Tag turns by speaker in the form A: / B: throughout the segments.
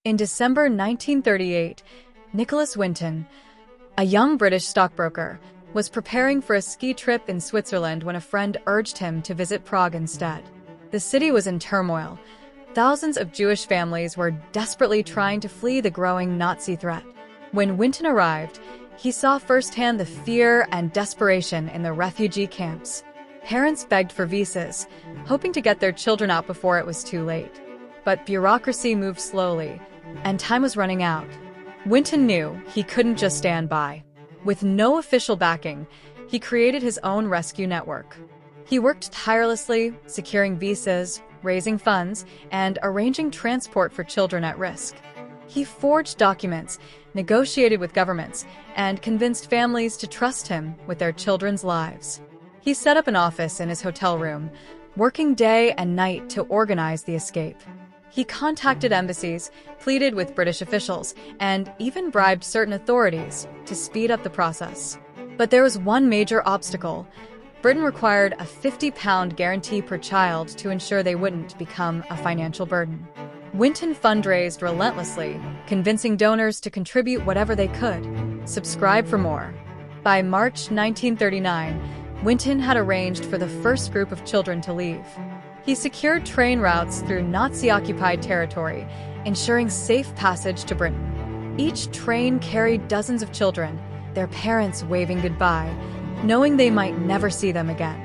A: In December 1938, Nicholas Winton, a young British stockbroker, was preparing for a ski trip in Switzerland when a friend urged him to visit Prague instead. The city was in turmoil. Thousands of Jewish families were desperately trying to flee the growing Nazi threat. When Winton arrived, he saw firsthand the fear and desperation in the refugee camps. Parents begged for visas, hoping to get their children out before it was too late. But bureaucracy moved slowly, and time was running out. Winton knew he couldn't just stand by. With no official backing, he created his own rescue network. He worked tirelessly, securing visas, raising funds, and arranging transport for children at risk. He forged documents, negotiated with governments, and convinced families to trust him with their children's lives. He set up an office in his hotel room, working day and night to organize the escape. He contacted embassies, pleaded with British officials, and even bribed certain authorities to speed up the process. But there was one major obstacle. Britain required a £50 guarantee per child to ensure they wouldn't become a financial burden. Winton fundraised relentlessly, convincing donors to contribute whatever they could. Subscribe for more. By March 1939, Winton had arranged for the first group of children to leave. He secured train routes through Nazi-occupied territory, ensuring safe passage to Britain. Each train carried dozens of children, their parents waving goodbye, knowing they might never see them again.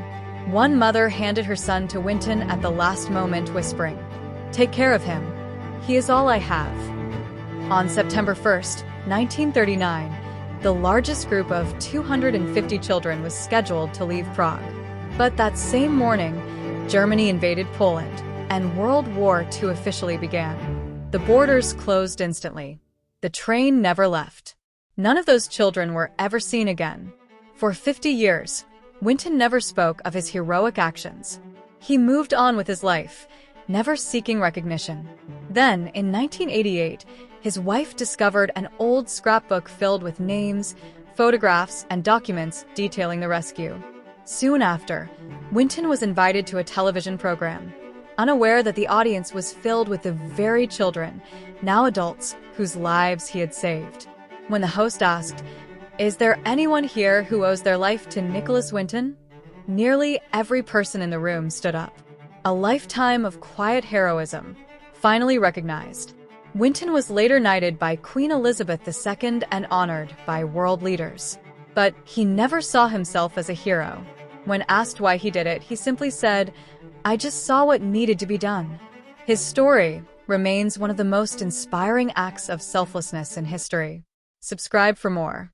A: One mother handed her son to Winton at the last moment, whispering, "Take care of him. He is all I have." On September 1st, 1939, the largest group of 250 children was scheduled to leave Prague. But that same morning, Germany invaded Poland, and World War II officially began. The borders closed instantly. The train never left. None of those children were ever seen again. For 50 years, Winton never spoke of his heroic actions. He moved on with his life, never seeking recognition. Then, in 1988, his wife discovered an old scrapbook filled with names, photographs, and documents detailing the rescue. Soon after, Winton was invited to a television program, unaware that the audience was filled with the very children, now adults, whose lives he had saved. When the host asked, "Is there anyone here who owes their life to Nicholas Winton?" nearly every person in the room stood up. A lifetime of quiet heroism, finally recognized. Winton was later knighted by Queen Elizabeth II and honored by world leaders. But he never saw himself as a hero. When asked why he did it, he simply said, "I just saw what needed to be done." His story remains one of the most inspiring acts of selflessness in history. Subscribe for more.